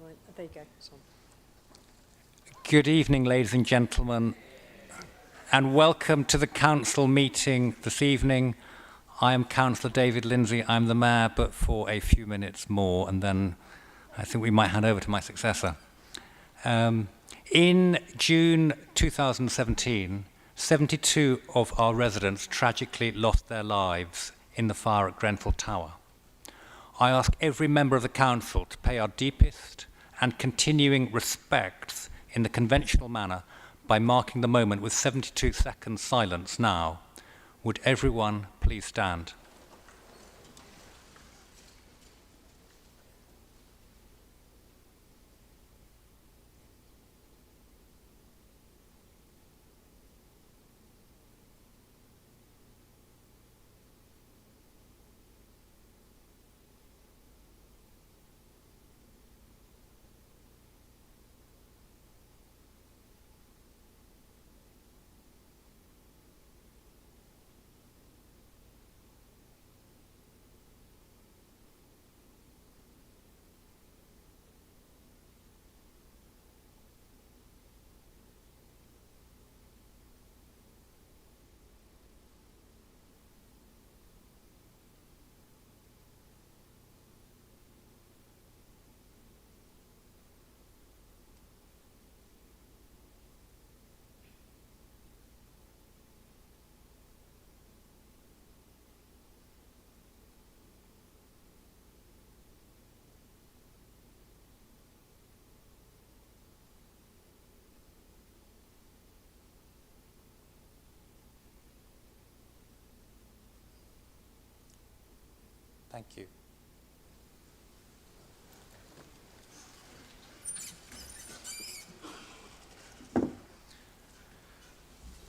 Right, there you go. It's on. Good evening, ladies and gentlemen, and welcome to the council meeting this evening. I am Councillor David Lindsay. I'm the mayor, but for a few minutes more, and then I think we might hand over to my successor. In June 2017, 72 of our residents tragically lost their lives in the fire at Grenfell Tower. I ask every member of the council to pay our deepest and continuing respects in the conventional manner by marking the moment with 72 seconds silence now. Would everyone please stand? Thank you.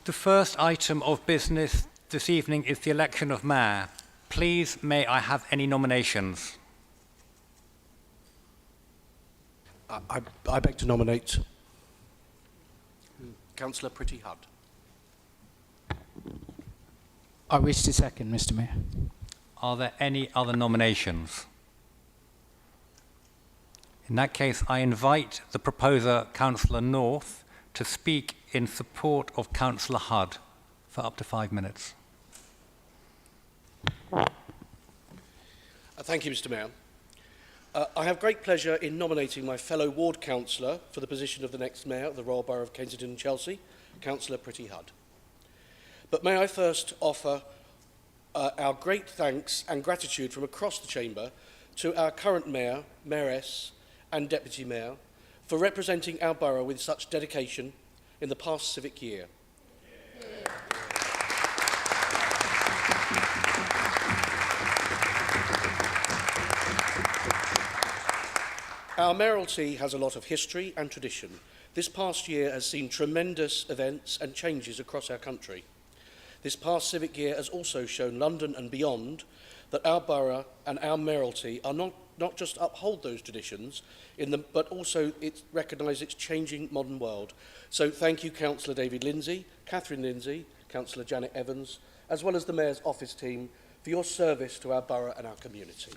The first item of business this evening is the election of mayor. Please, may I have any nominations? I beg to nominate Councillor Pretty Hudd. I wish to second, Mr. Mayor. Are there any other nominations? In that case, I invite the proposer, Councillor North, to speak in support of Councillor Hudd for up to 5 minutes. Thank you, Mr. Mayor. I have great pleasure in nominating my fellow ward councillor for the position of the next mayor of the Royal Borough of Kensington and Chelsea, Councillor Pretty Hudd. But may I first offer our great thanks and gratitude from across the chamber to our current mayor, mayoress and deputy mayor for representing our borough with such dedication in the past civic year. Our mayoralty has a lot of history and tradition. This past year has seen tremendous events and changes across our country. This past civic year has also shown London and beyond that our borough and our mayoralty are not just uphold those traditions, but also recognise its changing modern world. So thank you, Councillor David Lindsay, Catherine Lindsay, Councillor Janet Evans, as well as the Mayor's office team for your service to our borough and our community.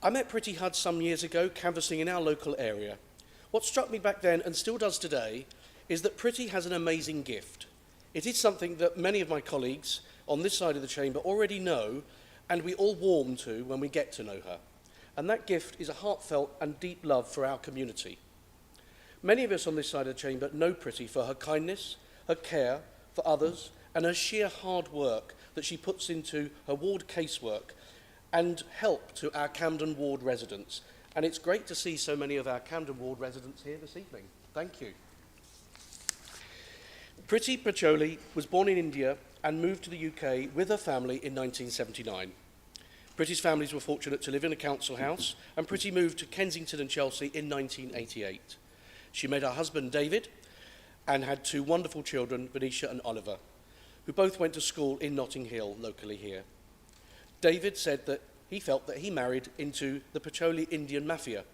I met Pretty Hudd some years ago canvassing in our local area. What struck me back then, and still does today, is that Pretty has an amazing gift. It is something that many of my colleagues on this side of the chamber already know, and we all warm to when we get to know her. And that gift is a heartfelt and deep love for our community. Many of us on this side of the chamber know Pretty for her kindness, her care for others, and her sheer hard work that she puts into her ward casework and help to our Camden Ward residents. And it's great to see so many of our Camden Ward residents here this evening. Thank you. Pretty Pacholi was born in India and moved to the UK with her family in 1979. Pretty's families were fortunate to live in a council house, and Pretty moved to Kensington and Chelsea in 1988. She met her husband David and had two wonderful children, Venetia and Oliver, who both went to school in Notting Hill, locally here. David said that he felt that he married into the Pacholi Indian mafia.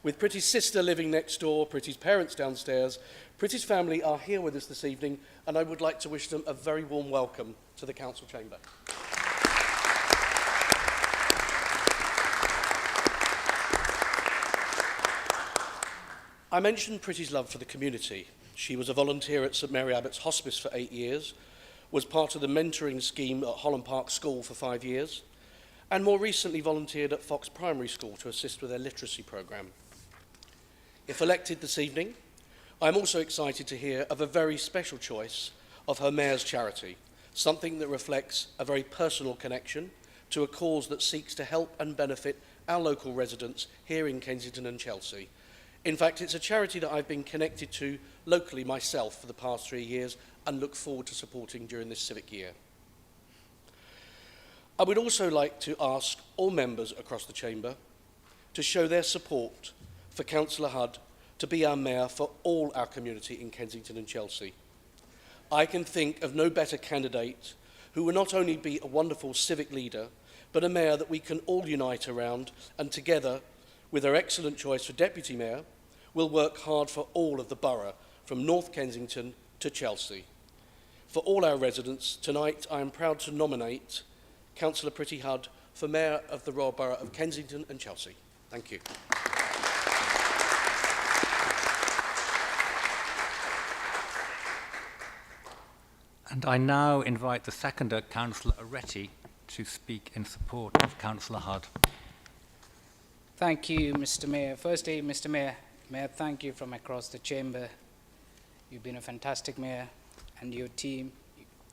With Pretty's sister living next door, Pretty's parents downstairs, Pretty's family are here with us this evening, and I would like to wish them a very warm welcome to the council chamber. I mentioned Pretty's love for the community. She was a volunteer at St Mary Abbott's Hospice for 8 years, was part of the mentoring scheme at Holland Park School for 5 years, and more recently volunteered at Fox Primary School to assist with their literacy programme. If elected this evening, I'm also excited to hear of a very special choice of her mayor's charity, something that reflects a very personal connection to a cause that seeks to help and benefit our local residents here in Kensington and Chelsea. In fact, it's a charity that I've been connected to locally myself for the past 3 years and look forward to supporting during this civic year. I would also like to ask all members across the chamber to show their support for Councillor Hudd to be our mayor for all our community in Kensington and Chelsea. I can think of no better candidate who will not only be a wonderful civic leader, but a mayor that we can all unite around, and together, with her excellent choice for deputy mayor, will work hard for all of the borough, from North Kensington to Chelsea. For all our residents, tonight I am proud to nominate Councillor Pretty Hudd for Mayor of the Royal Borough of Kensington and Chelsea. Thank you. And I now invite the seconder, Councillor Aretti, to speak in support of Councillor Hudd. Thank you, Mr. Mayor. Firstly, Mr. Mayor, may I thank you from across the chamber. You've been a fantastic mayor, and your team,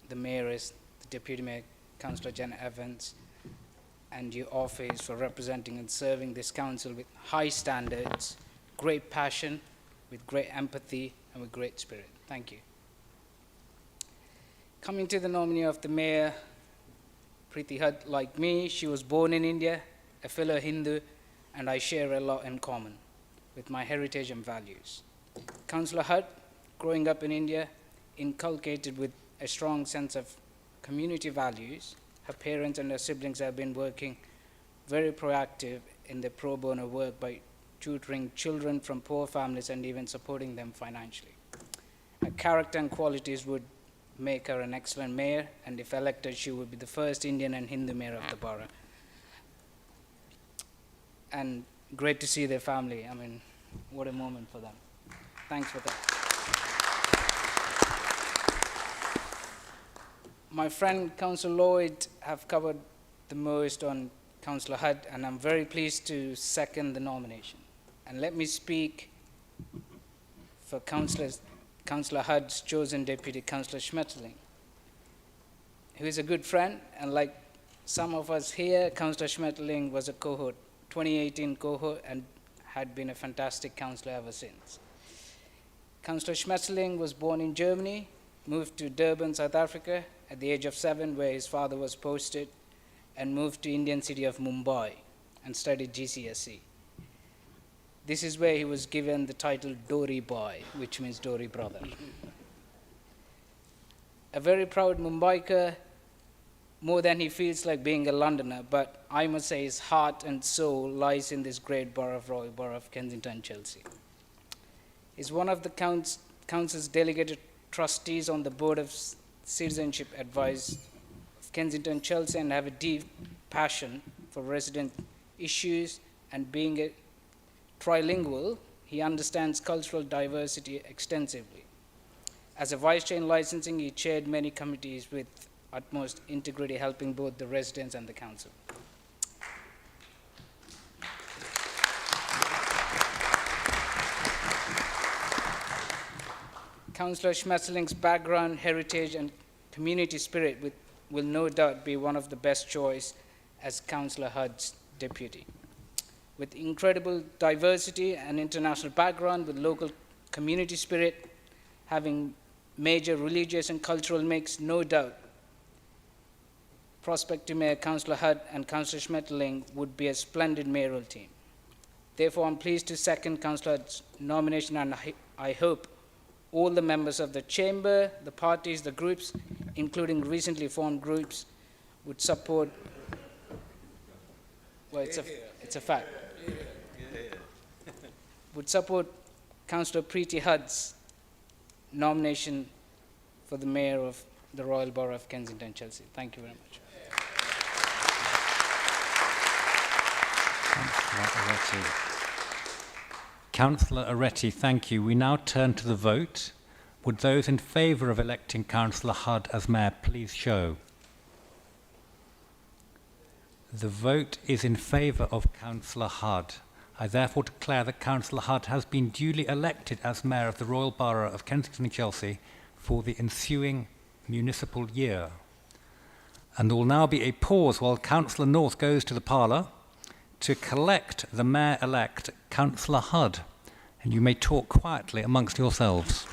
the mayors, the deputy mayor, Councillor Jen Evans, and your office for representing and serving this council with high standards, great passion, with great empathy, and with great spirit. Thank you. Coming to the nominee of the mayor, Preeti Hudd, like me, she was born in India, a fellow Hindu, and I share a lot in common with my heritage and values. Councillor Hudd, growing up in India, inculcated with a strong sense of community values. Her parents and her siblings have been working very proactive in their pro bono work by tutoring children from poor families and even supporting them financially. Her character and qualities would make her an excellent mayor, and if elected, she would be the first Indian and Hindu mayor of the borough. And great to see their family. I mean, what a moment for them. Thanks for that. My friend, Councillor Lloyd, have covered the most on Councillor Hudd, and I'm very pleased to second the nomination. And let me speak for Councillor Hudd's chosen deputy, Councillor Schmetterling, who is a good friend, and like some of us here, Councillor Schmetterling was a cohort, 2018 cohort, and had been a fantastic councillor ever since. Councillor Schmetterling was born in Germany, moved to Durban, South Africa at the age of 7, where his father was posted, and moved to Indian city of Mumbai and studied GCSE. This is where he was given the title Dori Boy, which means Dori brother. A very proud Mumbaiker, more than he feels like being a Londoner, but I must say his heart and soul lies in this great borough of Royal Borough of Kensington and Chelsea. He's one of the council's delegated trustees on the Board of Citizenship Advice of Kensington and Chelsea, and have a deep passion for resident issues, and being a trilingual, he understands cultural diversity extensively. As a vice chair in licensing, he chaired many committees with utmost integrity, helping both the residents and the council. Councillor Schmetterling's background, heritage, and community spirit will no doubt be one of the best choice as Councillor Hudd's deputy. With incredible diversity and international background, with local community spirit, having major religious and cultural mix, no doubt, prospective Mayor Councillor Hudd and Councillor Schmetterling would be a splendid mayoral team. Therefore, I'm pleased to second Councillor Hudd's nomination, and I hope all the members of the chamber, the parties, the groups, including recently formed groups, would support. Well, it's a fact. Would support Councillor Preeti Hudd's nomination for the mayor of the Royal Borough of Kensington and Chelsea. Thank you very much. Councillor Aretti, thank you. We now turn to the vote. Would those in favour of electing Councillor Hudd as Mayor please show? The vote is in favour of Councillor Hudd. I therefore declare that Councillor Hudd has been duly elected as Mayor of the Royal Borough of Kensington and Chelsea for the ensuing municipal year. And there will now be a pause while Councillor North goes to the parlour to collect the Mayor-elect, Councillor Hudd. And you may talk quietly amongst yourselves.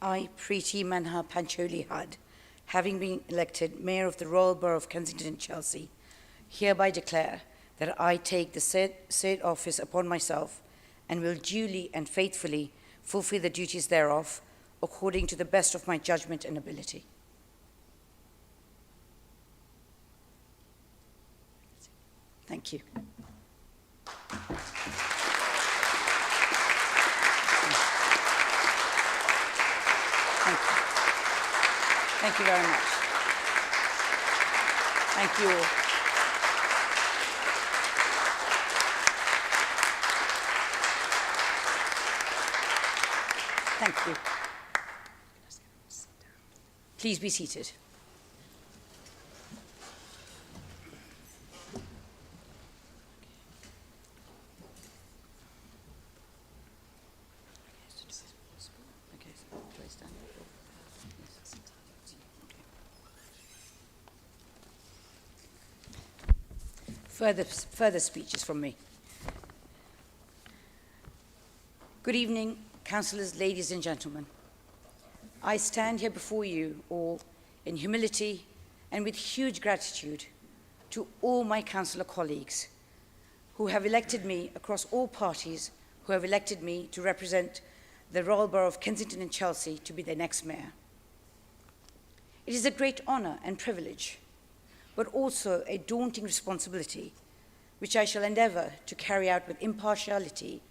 I, Preeti Manha Pancholi Hudd, having been elected Mayor of the Royal Borough of Kensington and Chelsea, hereby declare that I take the said office upon myself and will duly and faithfully fulfill the duties thereof according to the best of my judgment and ability. Thank you. Thank you. Thank you very much. Thank you all. Thank you. Please be seated. Further speeches from me. Good evening, councillors, ladies and gentlemen. I stand here before you all in humility and with huge gratitude to all my councillor colleagues who have elected me across all parties, who have elected me to represent the Royal Borough of Kensington and Chelsea to be their next mayor. It is a great honour and privilege, but also a daunting responsibility, which I shall endeavour to carry out with impartiality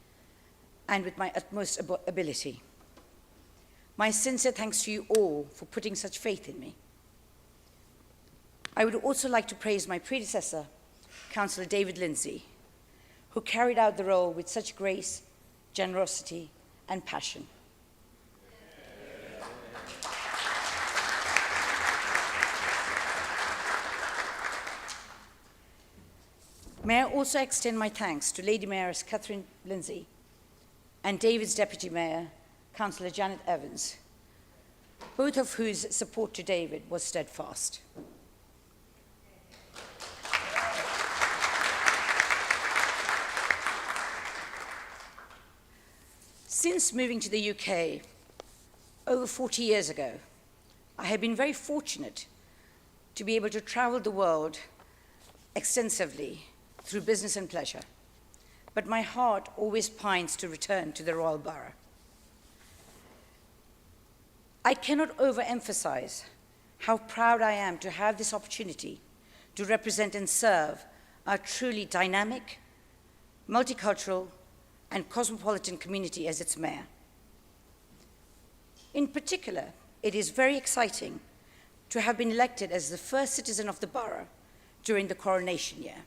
and with my utmost ability. My sincere thanks to you all for putting such faith in me. I would also like to praise my predecessor, Councillor David Lindsay, who carried out the role with such grace, generosity, and passion. May I also extend my thanks to Lady Mayoress Catherine Lindsay and David's Deputy Mayor, Councillor Janet Evans, both of whose support to David was steadfast. Since moving to the UK over 40 years ago, I have been very fortunate to be able to travel the world extensively through business and pleasure, but my heart always pines to return to the Royal Borough. I cannot overemphasize how proud I am to have this opportunity to represent and serve our truly dynamic, multicultural, and cosmopolitan community as its mayor. In particular, it is very exciting to have been elected as the first citizen of the borough during the coronation year.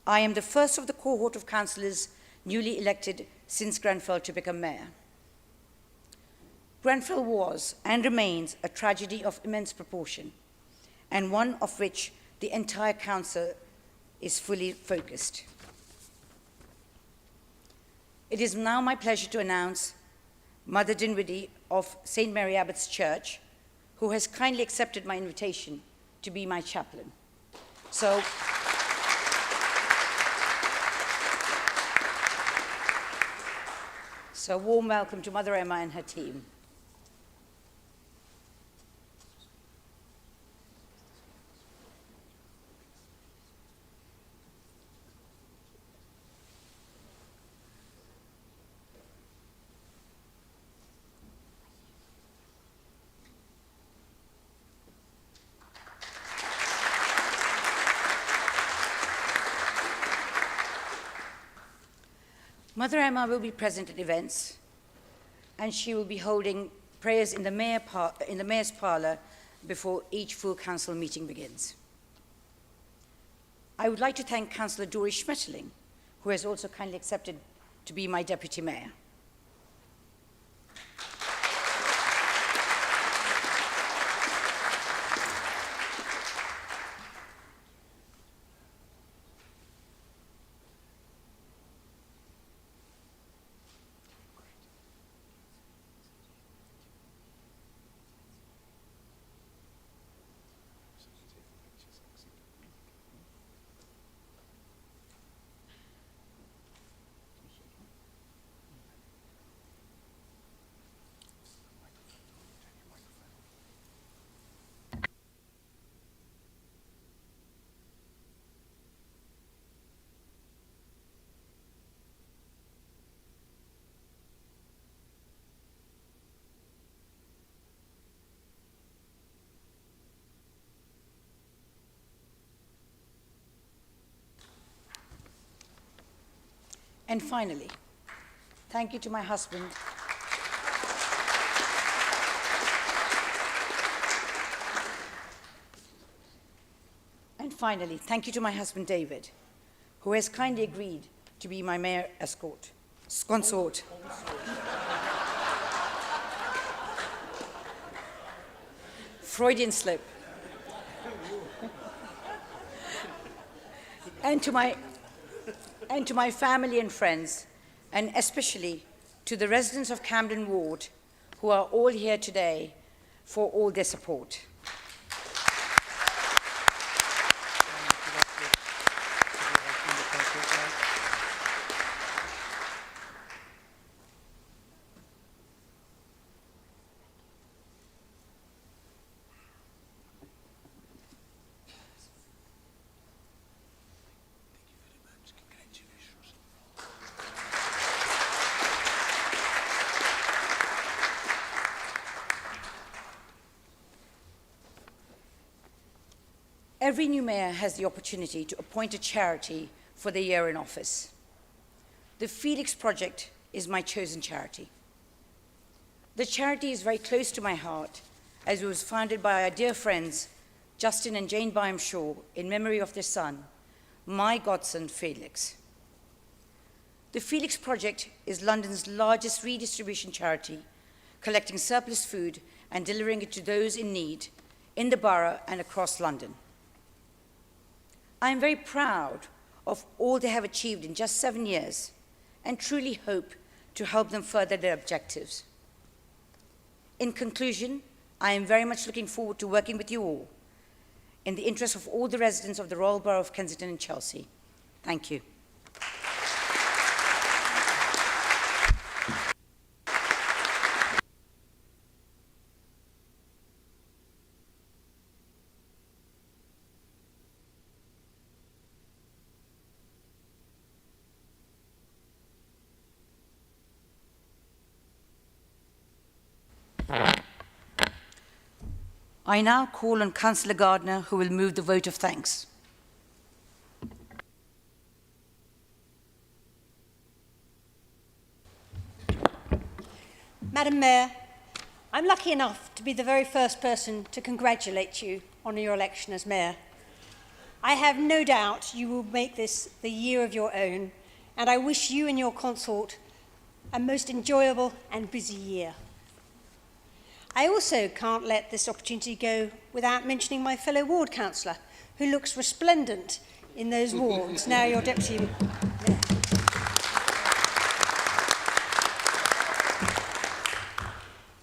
I am the first of the cohort of councillors newly elected since Grenfell to become mayor. Grenfell was and remains a tragedy of immense proportion, and one of which the entire council is fully focused. It is now my pleasure to announce Mother Dinwiddie of St. Mary Abbott's Church, who has kindly accepted my invitation to be my chaplain. So warm welcome to Mother Emma and her team. Mother Emma will be present at events, and she will be holding prayers in the mayor's parlour before each full council meeting begins. I would like to thank Councillor Doris Schmetterling, who has also kindly accepted to be my deputy mayor. And finally, thank you to my husband. Finally, thank you to my husband, David, who has kindly agreed to be my mayor consort. Freudian slip. And to my family and friends, and especially to the residents of Camden Ward, who are all here today, for all their support. Every new mayor has the opportunity to appoint a charity for their year in office. The Felix Project is my chosen charity. The charity is very close to my heart, as it was founded by our dear friends, Justin and Jane Byam Shaw, in memory of their son, my godson, Felix. The Felix Project is London's largest redistribution charity, collecting surplus food and delivering it to those in need in the borough and across London. I am very proud of all they have achieved in just 7 years and truly hope to help them further their objectives. In conclusion, I am very much looking forward to working with you all in the interest of all the residents of the Royal Borough of Kensington and Chelsea. Thank you. I now call on Councillor Gardner, who will move the vote of thanks. Madam Mayor, I'm lucky enough to be the very first person to congratulate you on your election as Mayor. I have no doubt you will make this the year of your own, and I wish you and your consort a most enjoyable and busy year. I also can't let this opportunity go without mentioning my fellow ward councillor, who looks resplendent in those wards, now your deputy mayor.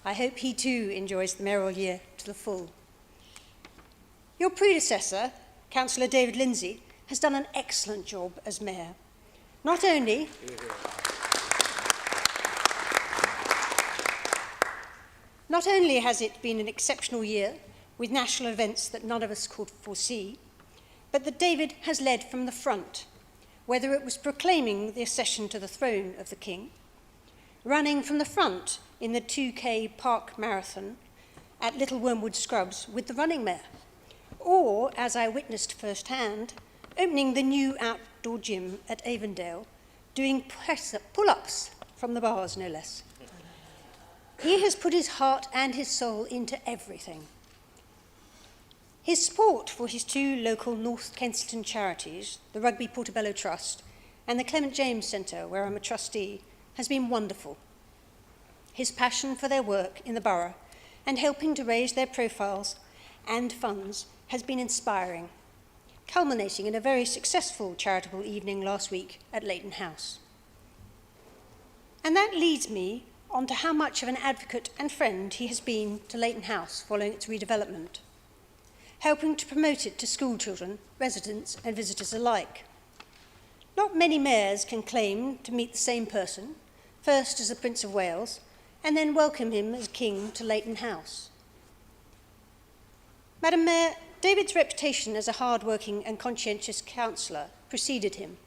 I hope he too enjoys the mayoral year to the full. Your predecessor, Councillor David Lindsay, has done an excellent job as mayor. Not only has it been an exceptional year with national events that none of us could foresee, but that David has led from the front, whether it was proclaiming the accession to the throne of the King, running from the front in the 2K Park Marathon at Little Wormwood Scrubs with the running mare, or, as I witnessed firsthand, opening the new outdoor gym at Avondale, doing pull-ups from the bars, no less. He has put his heart and his soul into everything. His support for his two local North Kensington charities, the Rugby Portobello Trust and the Clement James Centre, where I'm a trustee, has been wonderful. His passion for their work in the borough and helping to raise their profiles and funds has been inspiring, culminating in a very successful charitable evening last week at Leighton House. And that leads me on to how much of an advocate and friend he has been to Leighton House following its redevelopment, helping to promote it to school children, residents and visitors alike. Not many mayors can claim to meet the same person, first as the Prince of Wales, and then welcome him as King to Leighton House. Madam Mayor, David's reputation as a hard-working and conscientious councillor preceded him,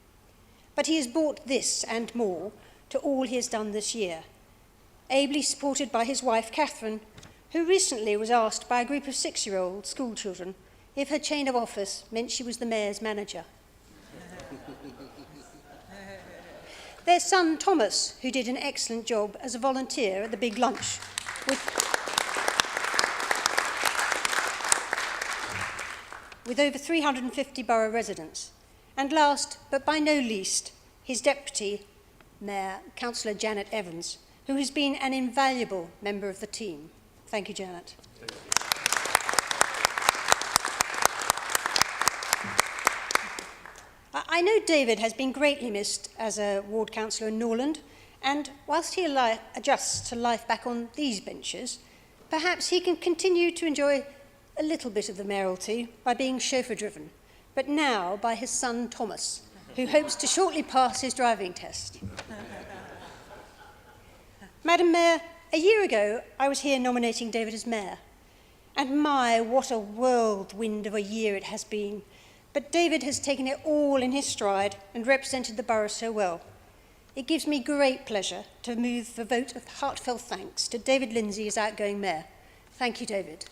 but he has brought this and more to all he has done this year, ably supported by his wife, Catherine, who recently was asked by a group of 6-year-old school children if her chain of office meant she was the mayor's manager. Their son, Thomas, who did an excellent job as a volunteer at the big lunch with over 350 borough residents. And last, but by no least, his Deputy Mayor, Councillor Janet Evans, who has been an invaluable member of the team. Thank you, Janet. I know David has been greatly missed as a ward councillor in Norland, and whilst he adjusts to life back on these benches, perhaps he can continue to enjoy a little bit of the mayoralty by being chauffeur-driven, but now by his son Thomas, who hopes to shortly pass his driving test. Madam Mayor, a year ago I was here nominating David as mayor, and my, what a whirlwind of a year it has been. But David has taken it all in his stride and represented the borough so well. It gives me great pleasure to move the vote of heartfelt thanks to David Lindsay as outgoing mayor. Thank you, David.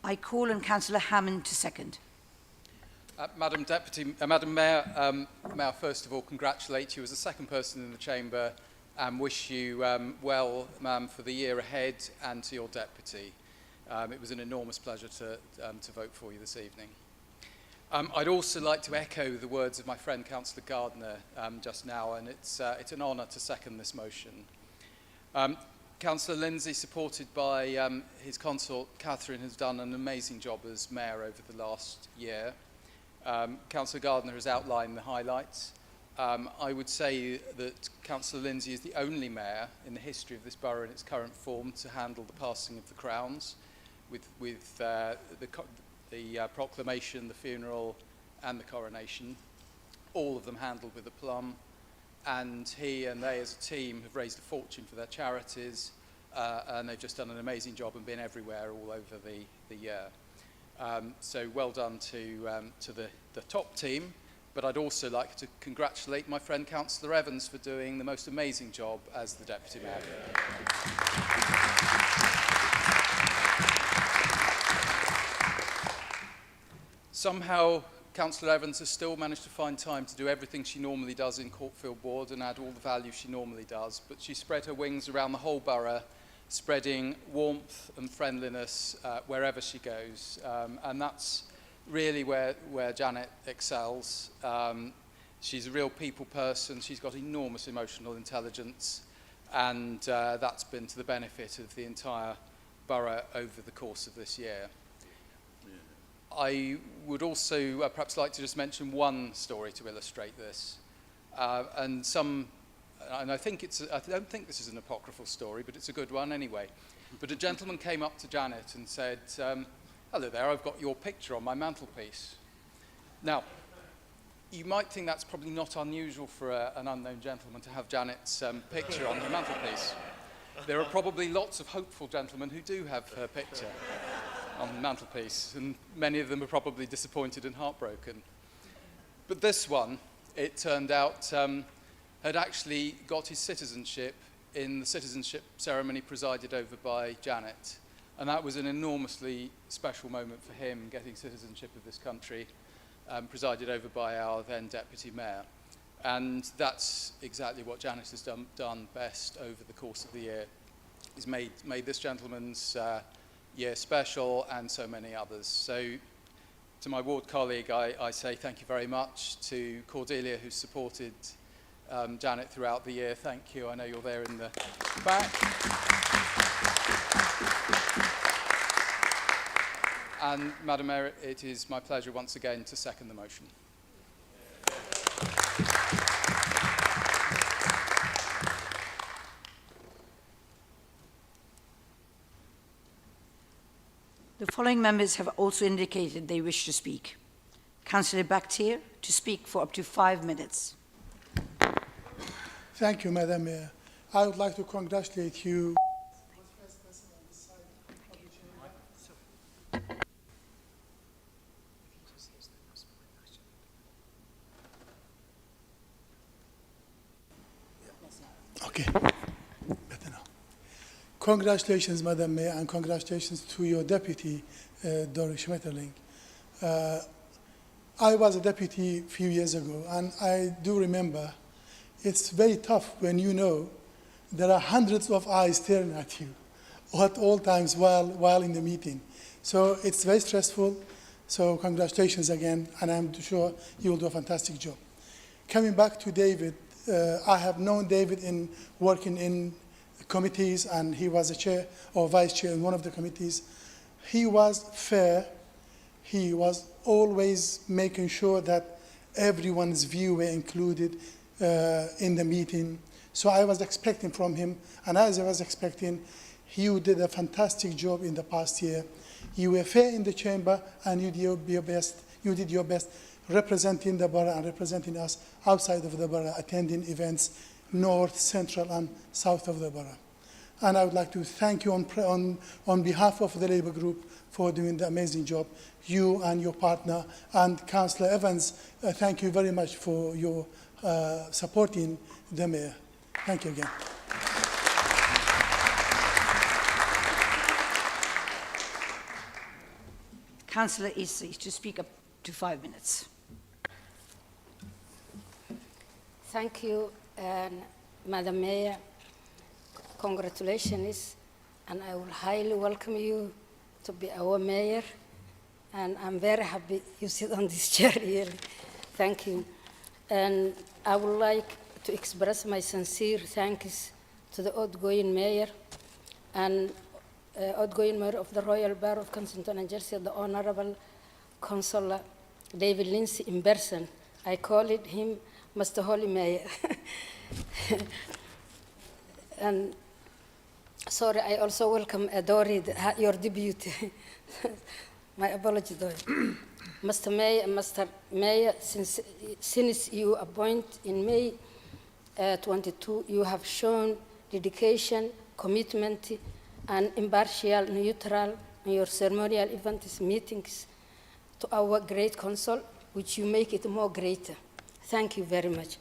I call on Councillor Hammond to second. Madam Mayor, may I first of all congratulate you as the second person in the chamber and wish you well for the year ahead and to your deputy. It was an enormous pleasure to vote for you this evening. I'd also like to echo the words of my friend Councillor Gardner just now, and it's an honour to second this motion. Councillor Lindsay, supported by his consort Catherine, has done an amazing job as mayor over the last year. Councillor Gardner has outlined the highlights. I would say that Councillor Lindsay is the only mayor in the history of this borough in its current form to handle the passing of the crowns with the proclamation, the funeral and the coronation, all of them handled with aplomb. And he and they as a team have raised a fortune for their charities, and they've just done an amazing job and been everywhere all over the year. So well done to the top team, but I'd also like to congratulate my friend Councillor Evans for doing the most amazing job as the Deputy Mayor. Somehow Councillor Evans has still managed to find time to do everything she normally does in Courtfield Ward and add all the value she normally does, but she spread her wings around the whole borough, spreading warmth and friendliness wherever she goes, and that's really where Janet excels. She's a real people person, she's got enormous emotional intelligence, and that's been to the benefit of the entire borough over the course of this year. I would also perhaps like to just mention one story to illustrate this, and I don't think this is an apocryphal story, but it's a good one anyway. But a gentleman came up to Janet and said, hello there, I've got your picture on my mantelpiece. Now, you might think that's probably not unusual for an unknown gentleman to have Janet's picture on her mantelpiece. There are probably lots of hopeful gentlemen who do have her picture on the mantelpiece, and many of them are probably disappointed and heartbroken. But this one, it turned out, had actually got his citizenship in the citizenship ceremony presided over by Janet. And that was an enormously special moment for him, getting citizenship of this country, presided over by our then Deputy Mayor. And that's exactly what Janet has done best over the course of the year, is made this gentleman's year special, and so many others. So to my ward colleague, I say thank you very much. To Cordelia, who supported Janet throughout the year, thank you. I know you're there in the back. And Madam Mayor, it is my pleasure once again to second the motion. The following members have also indicated they wish to speak. Councillor Bakhtir to speak for up to 5 minutes. Thank you, Madam Mayor. I would like to congratulate you. Okay, better now. Congratulations, Madam Mayor, and congratulations to your deputy, Doris Schmetterling. I was a deputy a few years ago, and I do remember it's very tough when you know there are hundreds of eyes staring at you at all times while in the meeting. So it's very stressful. So congratulations again, and I'm sure you will do a fantastic job. Coming back to David, I have known David in working in committees, and he was a chair or vice chair in one of the committees. He was fair. He was always making sure that everyone's view were included in the meeting. So I was expecting from him, and as I was expecting, you did a fantastic job in the past year. You were fair in the chamber, and you did your best. You did your best representing the borough and representing us outside of the borough, attending events north, central, and south of the borough. And I would like to thank you on behalf of the Labour Group for doing the amazing job. You and your partner, and Councillor Evans, thank you very much for your supporting the Mayor. Thank you again. Councillor Isi to speak up to 5 minutes. Thank you, Madam Mayor. Congratulations, and I will highly welcome you to be our mayor. And I'm very happy you sit on this chair, really. Thank you. And I would like to express my sincere thanks to the outgoing mayor and outgoing mayor of the Royal Borough of Kensington and Chelsea, the Honorable Councillor David Lindsay in person. I call it him Mr. Holy Mayor. And sorry, I also welcome Dori, your debut. My apology, Dori. Mr. Mayor, since you appoint in May 22, you have shown dedication, commitment, and impartial, neutral in your ceremonial events, meetings to our great council, which you make it more greater. Thank you very much.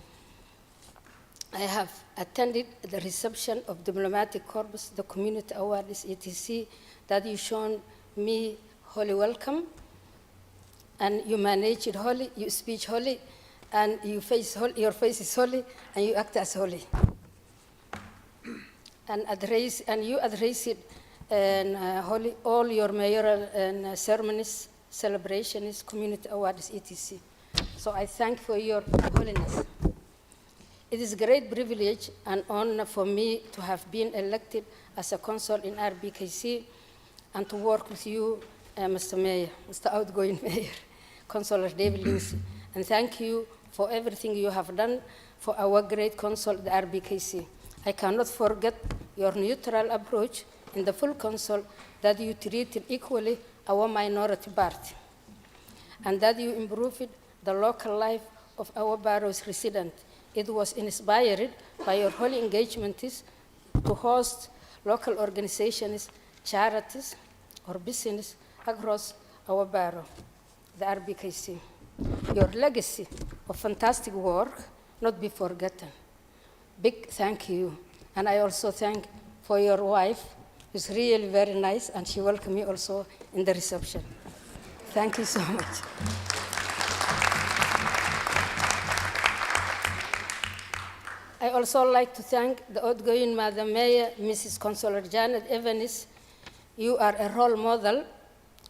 I have attended the reception of Diplomatic Corps, the Community Awards, etc., that you shown me holy welcome, and you manage it holy, you speak holy, and your face is holy, and you act as holy. And you address it and holy all your mayoral and ceremonies, celebrations, community awards, etc. So I thank for your holiness. It is a great privilege and honor for me to have been elected as a consul in RBKC and to work with you, Mr. Mayor, Mr. Outgoing Mayor, Councillor David Lindsay. And thank you for everything you have done for our great council, the RBKC. I cannot forget your neutral approach in the full council, that you treated equally our minority party, and that you improved the local life of our borough's residents. It was inspired by your holy engagements to host local organizations, charities, or business across our borough, the RBKC. Your legacy of fantastic work not be forgotten. Big thank you. And I also thank for your wife, who's really very nice, and she welcomed me also in the reception. Thank you so much. I also like to thank the outgoing Madam Mayor, Mrs. Councillor Janet Evans. You are a role model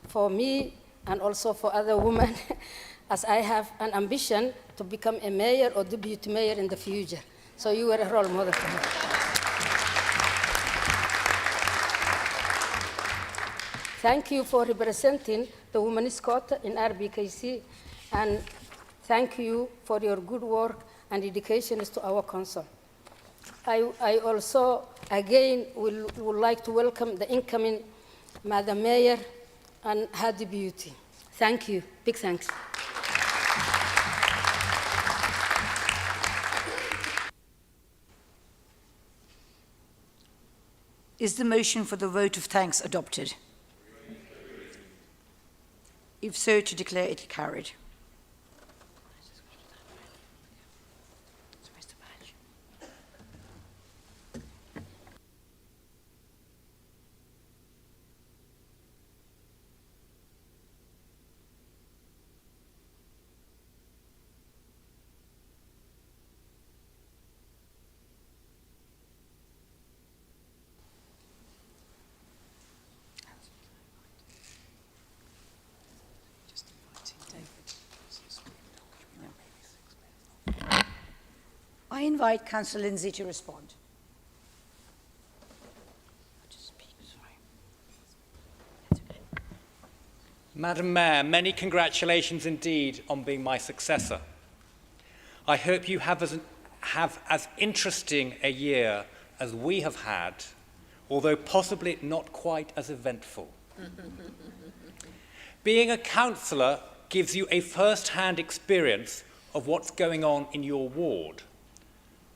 for me and also for other women, as I have an ambition to become a mayor or deputy mayor in the future. So you were a role model for me. Thank you for representing the women's quota in RBKC, and thank you for your good work and dedication to our council. I also, again, would like to welcome the incoming Madam Mayor and her deputy. Thank you. Big thanks. Is the motion for the vote of thanks adopted? If so, to declare it carried. invite Councillor Lindsay to respond. Madam Mayor, many congratulations indeed on being my successor. I hope you have as interesting a year as we have had, although possibly not quite as eventful. Being a councillor gives you a first-hand experience of what's going on in your ward,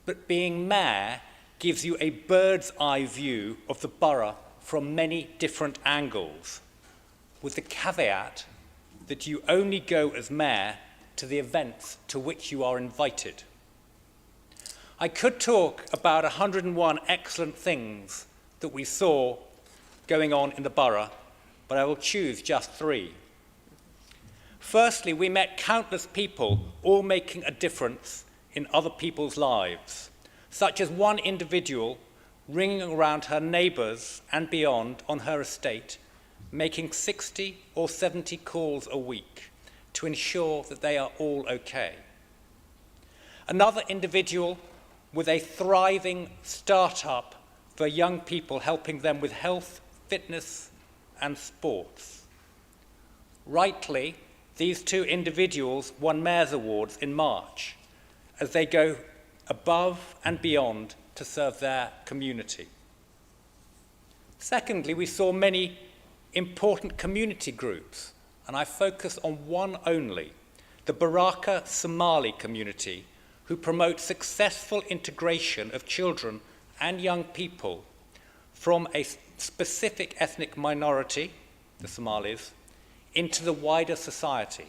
but being mayor gives you a bird's-eye view of the borough from many different angles, with the caveat that you only go as mayor to the events to which you are invited. I could talk about 101 excellent things that we saw going on in the borough, but I will choose just 3. Firstly, we met countless people all making a difference in other people's lives, such as one individual ringing around her neighbours and beyond on her estate, making 60 or 70 calls a week to ensure that they are all okay. Another individual with a thriving startup for young people, helping them with health, fitness, and sports. Rightly, these 2 individuals won Mayor's Awards in March as they go above and beyond to serve their community. Secondly, we saw many important community groups, and I focus on one only, the Baraka Somali community, who promote successful integration of children and young people from a specific ethnic minority, the Somalis, into the wider society.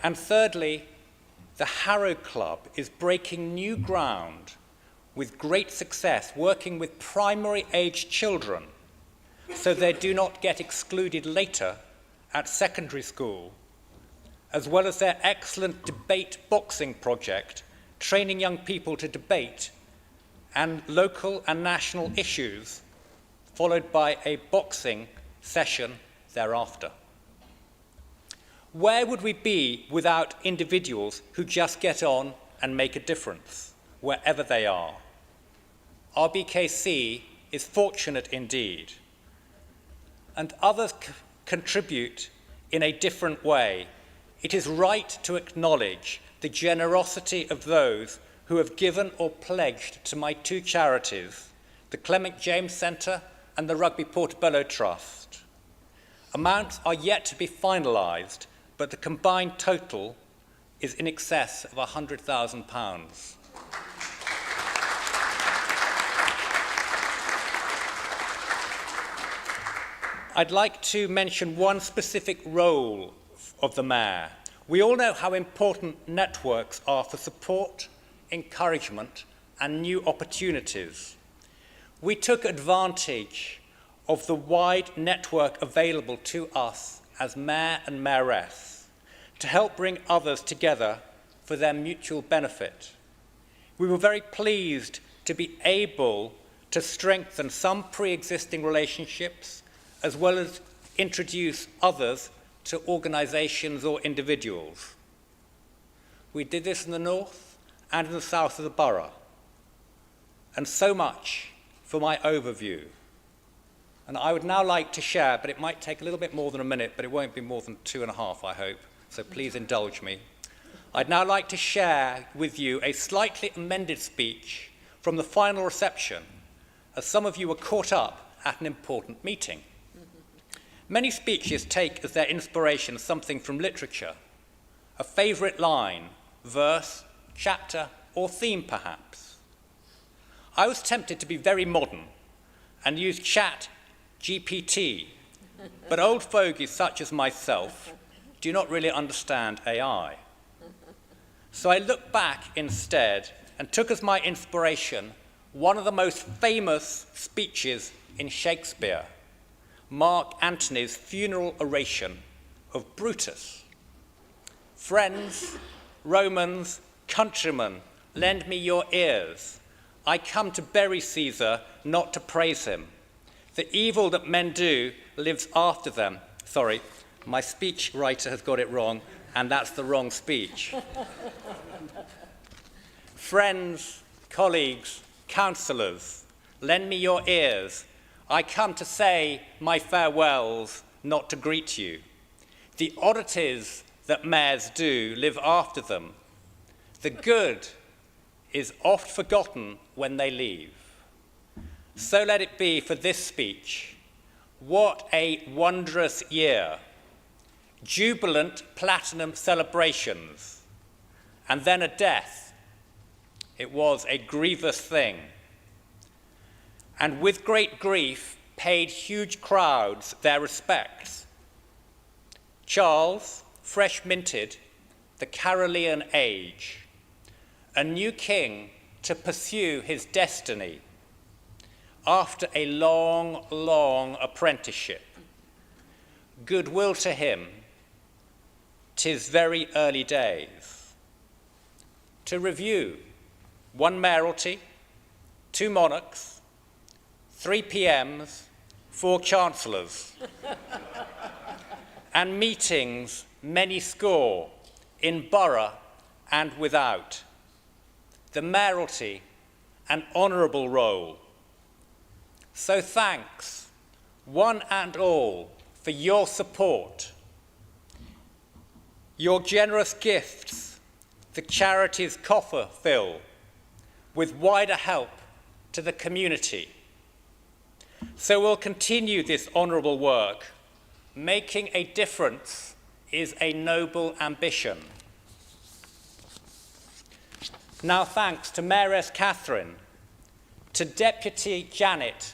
And thirdly, the Harrow Club is breaking new ground with great success, working with primary-age children so they do not get excluded later at secondary school, as well as their excellent debate boxing project, training young people to debate and local and national issues, followed by a boxing session thereafter. Where would we be without individuals who just get on and make a difference, wherever they are? RBKC is fortunate indeed, and others contribute in a different way. It is right to acknowledge the generosity of those who have given or pledged to my 2 charities, the Clement James Centre and the Rugby Portobello Trust. Amounts are yet to be finalised, but the combined total is in excess of £100,000. I'd like to mention one specific role of the Mayor. We all know how important networks are for support, encouragement, and new opportunities. We took advantage of the wide network available to us as Mayor and Mayoress to help bring others together for their mutual benefit. We were very pleased to be able to strengthen some pre-existing relationships as well as introduce others to organisations or individuals. We did this in the north and in the south of the borough. And so much for my overview. And I would now like to share, but it might take a little bit more than a minute, but it won't be more than 2.5, I hope, so please indulge me. I'd now like to share with you a slightly amended speech from the final reception, as some of you were caught up at an important meeting. Many speeches take as their inspiration something from literature, a favourite line, verse, chapter, or theme perhaps. I was tempted to be very modern and use Chat GPT, but old fogies such as myself do not really understand AI. So I looked back instead and took as my inspiration one of the most famous speeches in Shakespeare, Mark Antony's funeral oration of Brutus. Friends, Romans, countrymen, lend me your ears. I come to bury Caesar, not to praise him. The evil that men do lives after them. My speech writer has got it wrong, and that's the wrong speech. Friends, colleagues, councillors, lend me your ears. I come to say my farewells, not to greet you. The oddities that mayors do live after them. The good is oft forgotten when they leave. So let it be for this speech. What a wondrous year. Jubilant platinum celebrations, and then a death. It was a grievous thing. And with great grief paid huge crowds their respects. Charles, fresh minted, the Carolean age, a new king to pursue his destiny after a long, long apprenticeship. Goodwill to him, 'tis very early days. To review, 1 mayoralty, 2 monarchs, 3 PMs, 4 chancellors, and meetings many score in borough and without. The mayoralty, an honourable role. So thanks, one and all, for your support. Your generous gifts, the charity's coffer fill, with wider help to the community. So we'll continue this honourable work. Making a difference is a noble ambition. Now thanks to Mayoress Catherine, to Deputy Janet,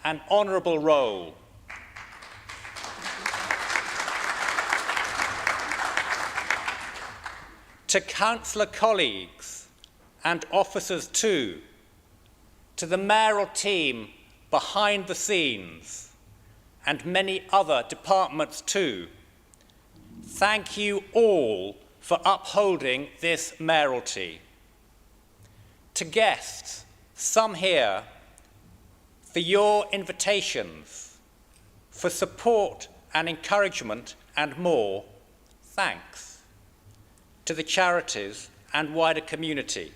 an honourable role. To councillor colleagues and officers too, to the mayoral team behind the scenes, and many other departments too. Thank you all for upholding this mayoralty. To guests, some here, for your invitations, for support and encouragement and more, thanks. To the charities and wider community.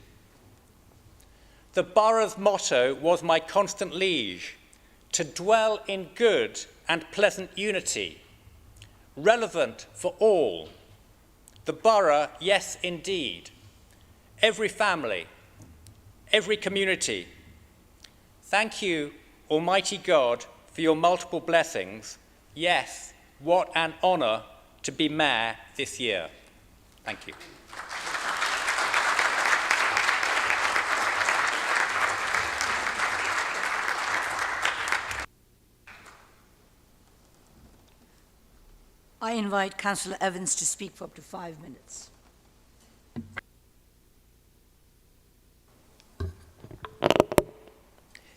The borough's motto was my constant liege, to dwell in good and pleasant unity, relevant for all. The borough, yes indeed, every family, every community. Thank you, Almighty God, for your multiple blessings. Yes, what an honour to be mayor this year. Thank you. I invite Councillor Evans to speak for up to 5 minutes.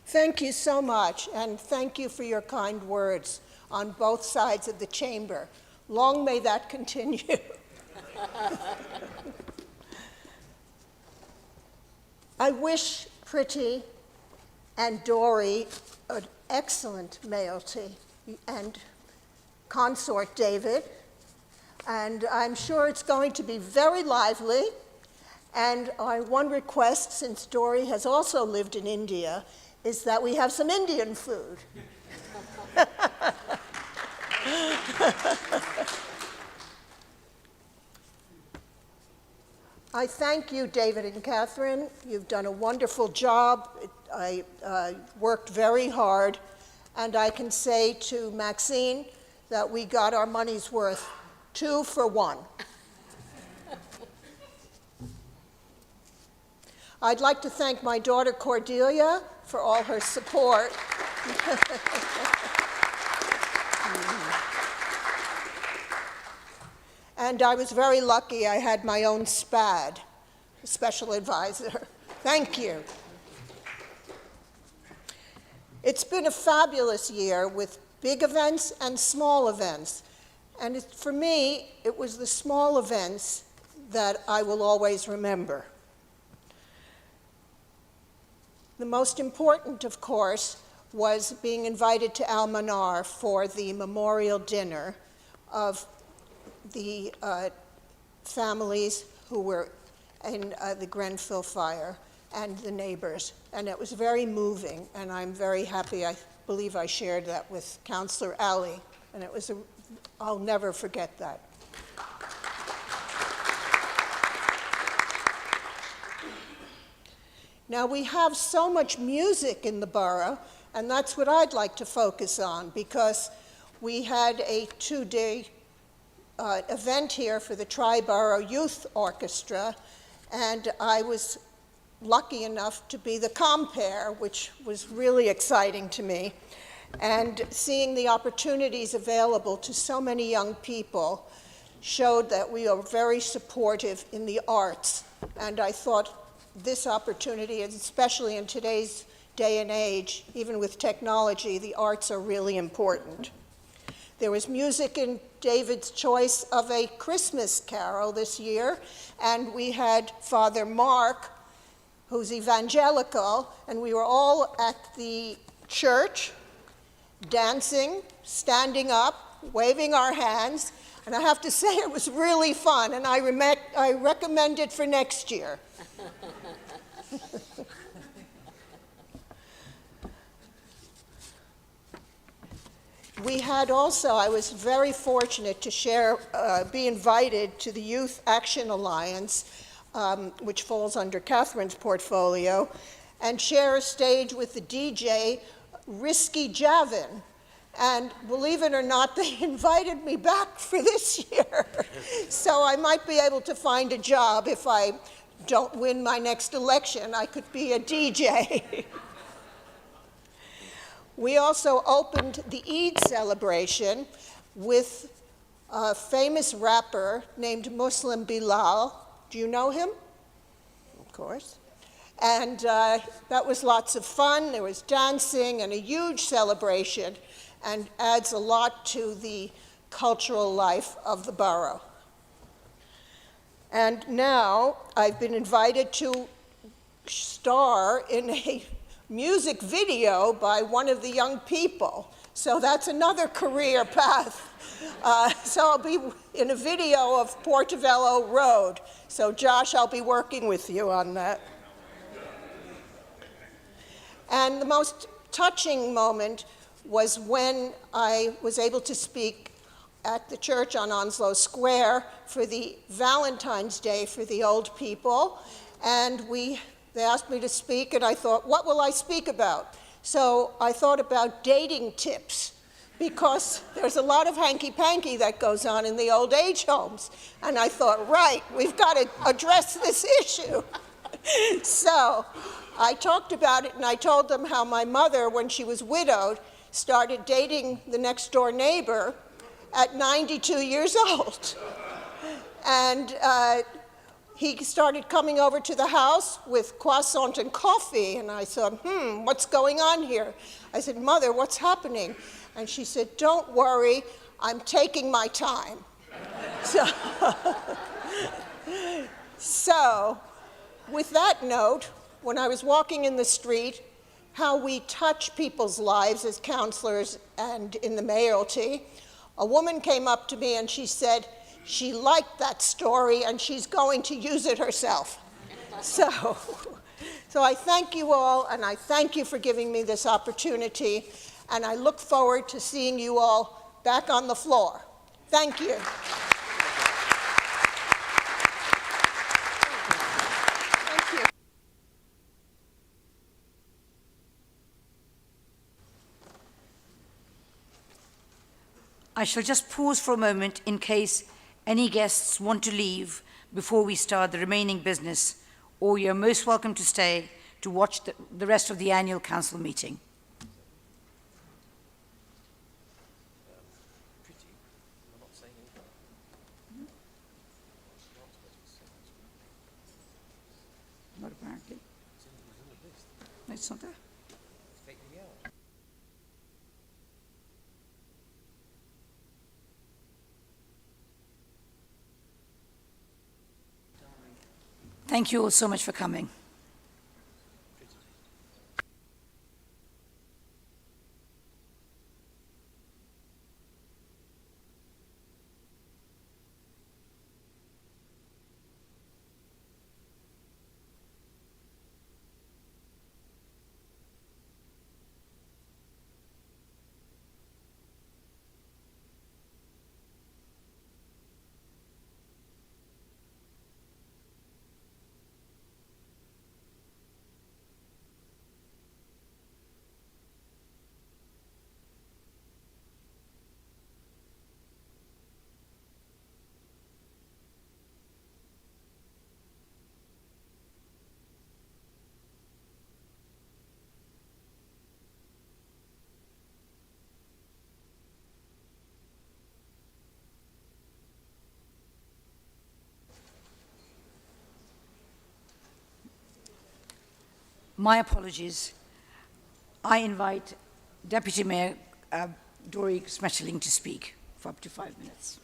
Thank you so much, and thank you for your kind words on both sides of the chamber. Long may that continue. I wish Priti and Dory an excellent mayoralty, and consort David, and I'm sure it's going to be very lively. And one request, since Dory has also lived in India, is that we have some Indian food. I thank you, David and Catherine. You've done a wonderful job. I worked very hard, and I can say to Maxine that we got our money's worth, 2 for 1. I'd like to thank my daughter Cordelia for all her support. And I was very lucky I had my own SPAD, special advisor. Thank you. It's been a fabulous year with big events and small events. And for me, it was the small events that I will always remember. The most important, of course, was being invited to Almanar for the memorial dinner of the families who were in the Grenfell fire and the neighbors. And it was very moving, and I'm very happy. I believe I shared that with Councillor Ali, and it was I'll never forget that. Now, we have so much music in the borough, and that's what I'd like to focus on, because we had a two-day event here for the Tri-Borough Youth Orchestra, and I was lucky enough to be the compere, which was really exciting to me. And seeing the opportunities available to so many young people showed that we are very supportive in the arts. And I thought this opportunity, and especially in today's day and age, even with technology, the arts are really important. There was music in David's choice of a Christmas carol this year, and we had Father Mark, who's evangelical, and we were all at the church dancing, standing up, waving our hands, and I have to say it was really fun, and I recommend it for next year. We had also, I was very fortunate to be invited to the Youth Action Alliance, which falls under Catherine's portfolio, and share a stage with the DJ, Risky Javin. And believe it or not, they invited me back for this year. So I might be able to find a job if I don't win my next election. I could be a DJ. We also opened the Eid celebration with a famous rapper named Muslim Bilal. Do you know him? Of course. And that was lots of fun. There was dancing and a huge celebration, and adds a lot to the cultural life of the borough. And now I've been invited to star in a music video by one of the young people. So that's another career path. So I'll be in a video of Portobello Road. So Josh, I'll be working with you on that. And the most touching moment was when I was able to speak at the church on Onslow Square for the Valentine's Day for the old people. And they asked me to speak, and I thought, what will I speak about? So I thought about dating tips, because there's a lot of hanky-panky that goes on in the old age homes. And I thought, right, we've got to address this issue. So I talked about it, and I told them how my mother, when she was widowed, started dating the next-door neighbor at 92 years old. And he started coming over to the house with croissant and coffee, and I thought, what's going on here? I said, Mother, what's happening? And she said, don't worry, I'm taking my time. So, with that note, when I was walking in the street, how we touch people's lives as counselors and in the mayoralty, a woman came up to me and she said she liked that story and she's going to use it herself. So I thank you all, and I thank you for giving me this opportunity, and I look forward to seeing you all back on the floor. Thank you. I shall just pause for a moment in case any guests want to leave before we start the remaining business, or you're most welcome to stay to watch the rest of the annual council meeting. Not apparently. No, it's not there. Thank you all so much for coming. My apologies. I invite Deputy Mayor Dory Smetterling to speak for up to 5 minutes.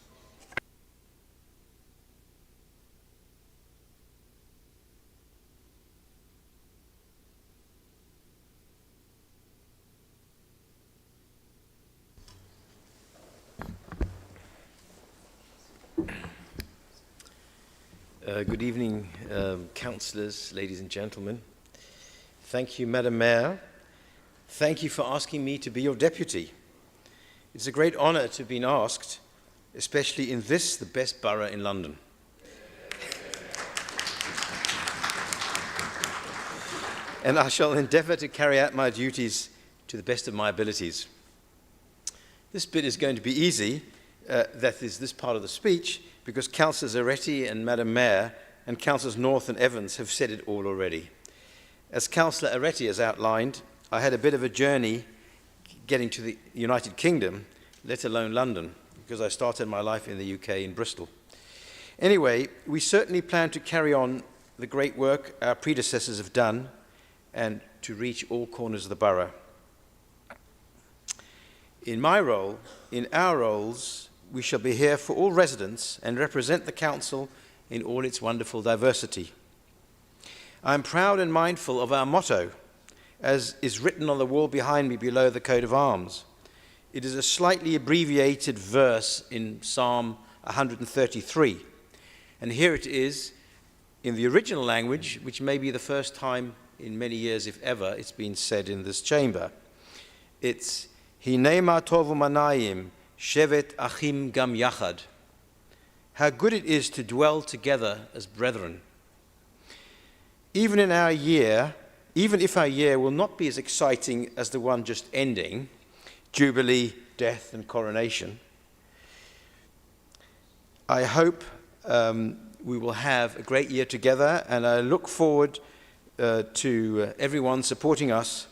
Good evening, councillors, ladies and gentlemen. Thank you, Madam Mayor. Thank you for asking me to be your deputy. It's a great honour to have been asked, especially in this, the best borough in London. And I shall endeavour to carry out my duties to the best of my abilities. This bit is going to be easy, that is this part of the speech, because Councillors Aretti and Madam Mayor and Councillors North and Evans have said it all already. As Councillor Aretti has outlined, I had a bit of a journey getting to the United Kingdom, let alone London, because I started my life in the UK in Bristol. Anyway, we certainly plan to carry on the great work our predecessors have done and to reach all corners of the borough. In my role, in our roles, we shall be here for all residents and represent the council in all its wonderful diversity. I am proud and mindful of our motto, as is written on the wall behind me below the coat of arms. It is a slightly abbreviated verse in Psalm 133. And here it is in the original language, which may be the first time in many years, if ever, it's been said in this chamber. It's Hinei ma tovu manayim shevet achim gam yachad. How good it is to dwell together as brethren. Even if our year will not be as exciting as the one just ending, Jubilee, death and coronation, I hope we will have a great year together, and I look forward to everyone supporting us,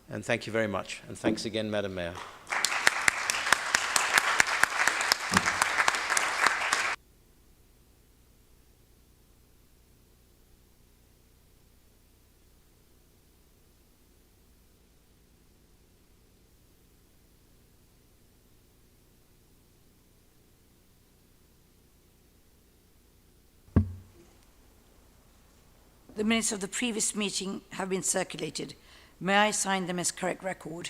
and thank you very much. And thanks again, Madam Mayor. The minutes of the previous meeting have been circulated. May I sign them as correct record?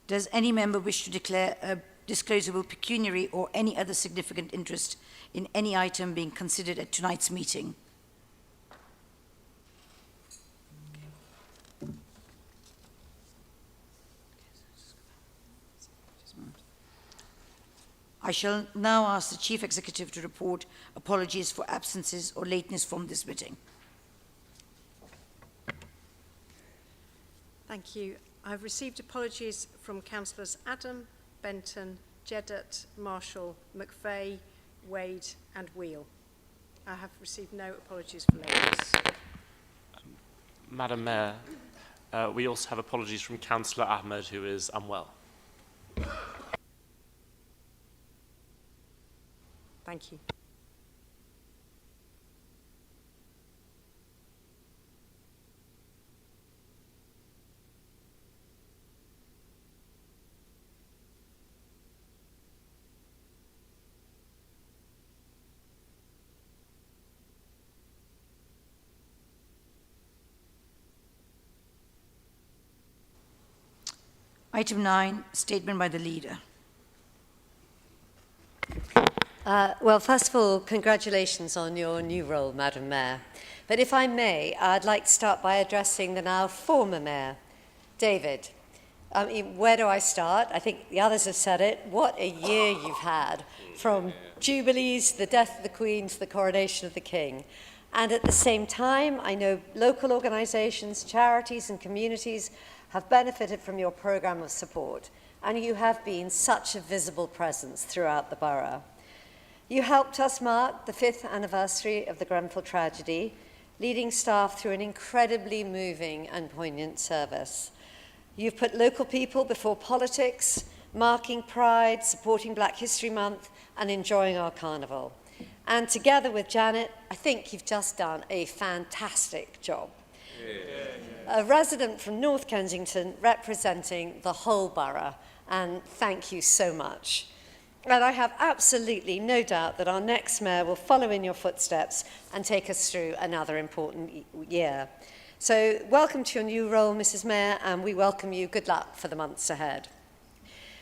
Does any member wish to declare a disclosable pecuniary or any other significant interest in any item being considered at tonight's meeting? I shall now ask the Chief Executive to report apologies for absences or lateness from this meeting. Thank you. I've received apologies from Councillors Adam, Benton, Jeddat, Marshall, McVeigh, Wade and Wheel. I have received no apologies for lateness. Madam Mayor, we also have apologies from Councillor Ahmed, who is unwell. Thank you. Item 9, statement by the leader. Well, first of all, congratulations on your new role, Madam Mayor. But if I may, I'd like to start by addressing the now former Mayor, David. I mean, where do I start? I think the others have said it. What a year you've had, from Jubilees, the death of the Queen, to the coronation of the King. And at the same time, I know local organisations, charities and communities have benefited from your programme of support, and you have been such a visible presence throughout the borough. You helped us mark the 5th anniversary of the Grenfell tragedy. leading staff through an incredibly moving and poignant service. You've put local people before politics, marking Pride, supporting Black History Month, and enjoying our carnival. And together with Janet, I think you've just done a fantastic job. A resident from North Kensington representing the whole borough, and thank you so much. And I have absolutely no doubt that our next mayor will follow in your footsteps and take us through another important year. So welcome to your new role, Mrs. Mayor, and we welcome you. Good luck for the months ahead.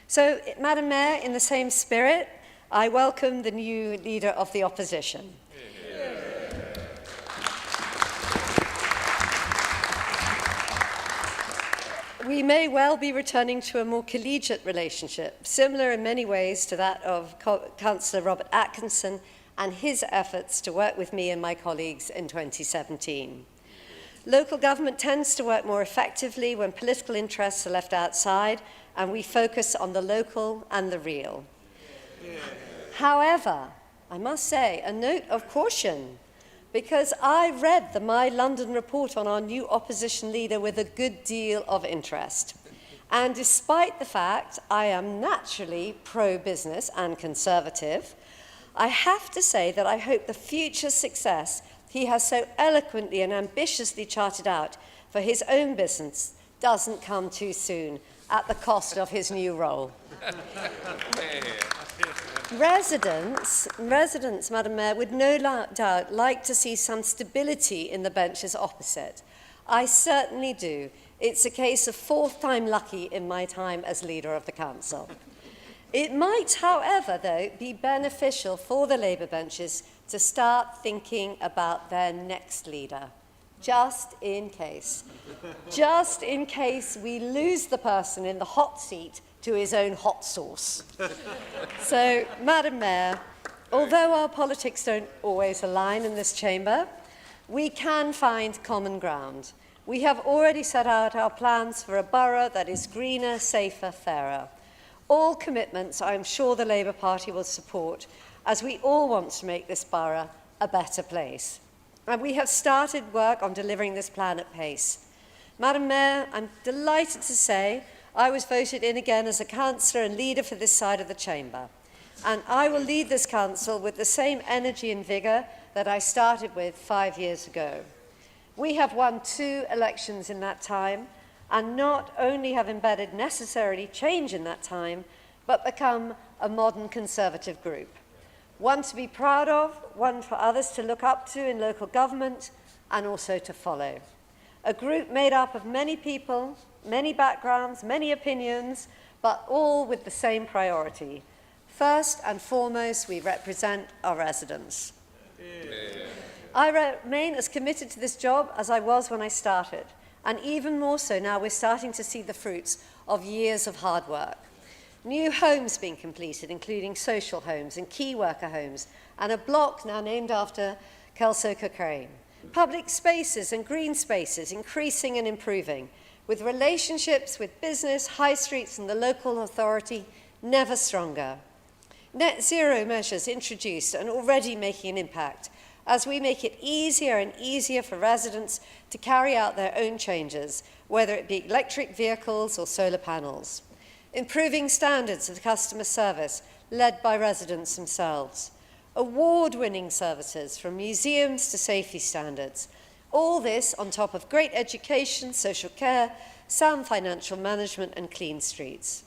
So, Madam Mayor, in the same spirit, I welcome the new leader of the opposition. We may well be returning to a more collegiate relationship, similar in many ways to that of Councillor Robert Atkinson and his efforts to work with me and my colleagues in 2017. Local government tends to work more effectively when political interests are left outside and we focus on the local and the real. However, I must say, a note of caution, because I read the My London report on our new opposition leader with a good deal of interest. And despite the fact I am naturally pro-business and conservative, I have to say that I hope the future success he has so eloquently and ambitiously charted out for his own business doesn't come too soon at the cost of his new role. Residents, Madam Mayor, would no doubt like to see some stability in the benches opposite. I certainly do. It's a case of fourth time lucky in my time as leader of the council. It might, however, though, be beneficial for the Labour benches to start thinking about their next leader, just in case. Just in case we lose the person in the hot seat to his own hot sauce. So, Madam Mayor, although our politics don't always align in this chamber, we can find common ground. We have already set out our plans for a borough that is greener, safer, fairer. All commitments I'm sure the Labour Party will support, as we all want to make this borough a better place. And we have started work on delivering this plan at pace. Madam Mayor, I'm delighted to say I was voted in again as a councillor and leader for this side of the chamber. And I will lead this council with the same energy and vigour that I started with 5 years ago. We have won 2 elections in that time, and not only have embedded necessarily change in that time, but become a modern Conservative group. One to be proud of, one for others to look up to in local government, and also to follow. A group made up of many people, many backgrounds, many opinions, but all with the same priority. First and foremost, we represent our residents. I remain as committed to this job as I was when I started, and even more so now we're starting to see the fruits of years of hard work. New homes being completed, including social homes and key worker homes, and a block now named after Kelso Cochrane. Public spaces and green spaces increasing and improving, with relationships with business, high streets and the local authority never stronger. Net zero measures introduced and already making an impact, as we make it easier and easier for residents to carry out their own changes, whether it be electric vehicles or solar panels. Improving standards of customer service led by residents themselves. Award-winning services from museums to safety standards. All this on top of great education, social care, sound financial management and clean streets.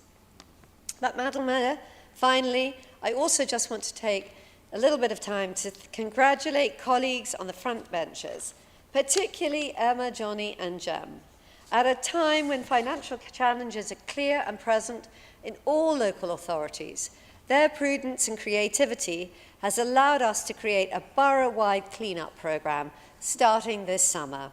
But Madam Mayor, finally, I also just want to take a little bit of time to congratulate colleagues on the front benches, particularly Emma, Johnny and Jem. At a time when financial challenges are clear and present in all local authorities, their prudence and creativity has allowed us to create a borough-wide clean-up programme starting this summer.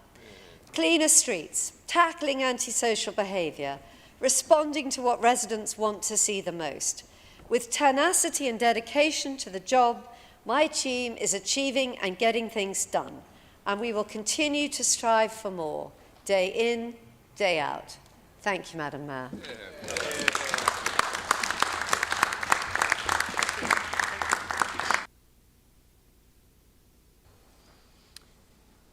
Cleaner streets, tackling antisocial behaviour, responding to what residents want to see the most. With tenacity and dedication to the job, my team is achieving and getting things done, and we will continue to strive for more, day in, day out. Thank you, Madam Mayor.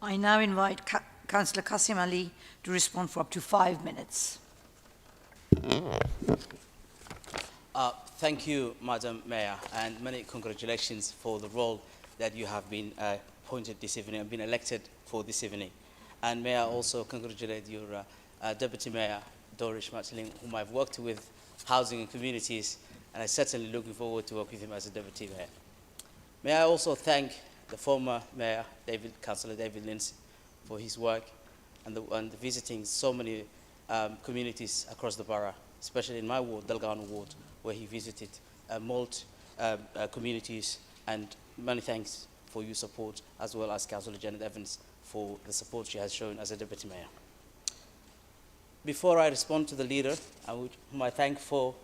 I now invite Councillor Qasim Ali to respond for up to 5 minutes. Thank you, Madam Mayor, and many congratulations for the role that you have been appointed this evening and been elected for this evening. And may I also congratulate your Deputy Mayor, Doris Matling, whom I've worked with housing and communities, and I'm certainly looking forward to work with him as a Deputy Mayor. May I also thank the former Mayor, Councillor David Lindsay, for his work and visiting so many communities across the borough, especially in my ward, Delgado ward, where he visited Malt communities, and many thanks for your support, as well as Councillor Janet Evans for the support she has shown as a Deputy Mayor. Before I respond to the leader, whom I thank for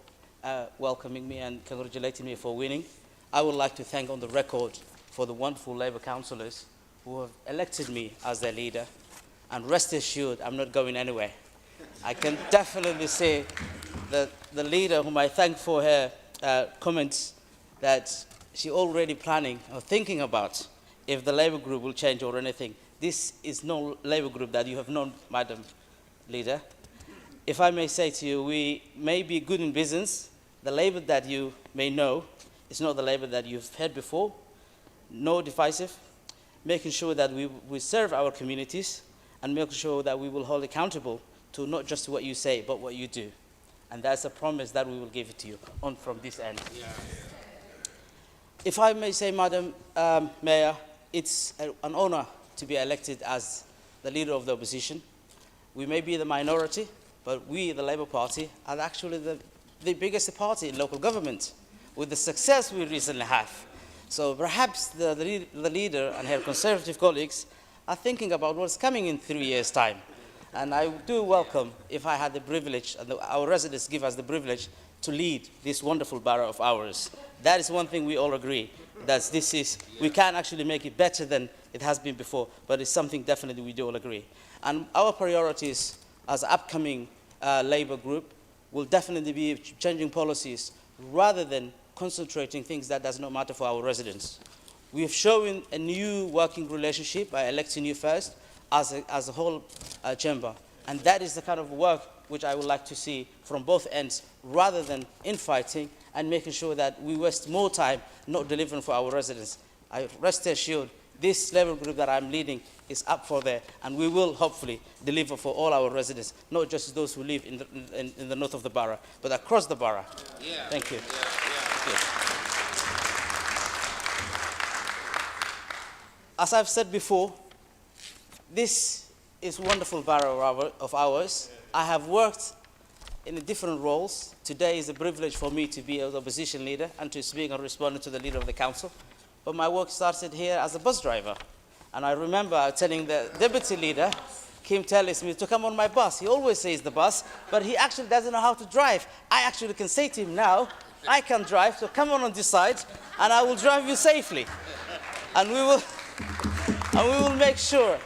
welcoming me and congratulating me for winning, I would like to thank on the record for the wonderful Labour councillors who have elected me as their leader, and rest assured I'm not going anywhere. I can definitely say that the leader, whom I thank for her comments, that she's already planning or thinking about if the Labour group will change or anything. This is no Labour group that you have known, Madam Leader. If I may say to you, we may be good in business. The Labour that you may know is not the Labour that you've heard before, no divisive, making sure that we serve our communities and making sure that we will hold accountable to not just what you say, but what you do. And that's a promise that we will give it to you on from this end. Yeah. If I may say, Madam Mayor, it's an honor to be elected as the leader of the opposition. We may be the minority, but we, the Labour Party, are actually the biggest party in local government with the success we recently have. So perhaps the leader and her Conservative colleagues are thinking about what's coming in 3 years' time. And I do welcome if I had the privilege, and our residents give us the privilege, to lead this wonderful borough of ours. That is one thing we all agree, that we can actually make it better than it has been before, but it's something definitely we do all agree. And our priorities as upcoming Labour group will definitely be changing policies rather than concentrating things that does not matter for our residents. We have shown a new working relationship by electing you first as a whole chamber. And that is the kind of work which I would like to see from both ends, rather than infighting and making sure that we waste more time not delivering for our residents. I rest assured, this Labour group that I'm leading is up for there, and we will hopefully deliver for all our residents, not just those who live in the north of the borough, but across the borough. Yeah. Thank you. Yeah. Yeah. As I've said before, this is a wonderful borough of ours. I have worked in different roles. Today is a privilege for me to be an opposition leader and to speak and respond to the leader of the council. But my work started here as a bus driver. And I remember telling the deputy leader, Kim tells me to come on my bus. He always says the bus, but he actually doesn't know how to drive. I actually can say to him now, I can drive, so come on this side, and I will drive you safely. And we will make sure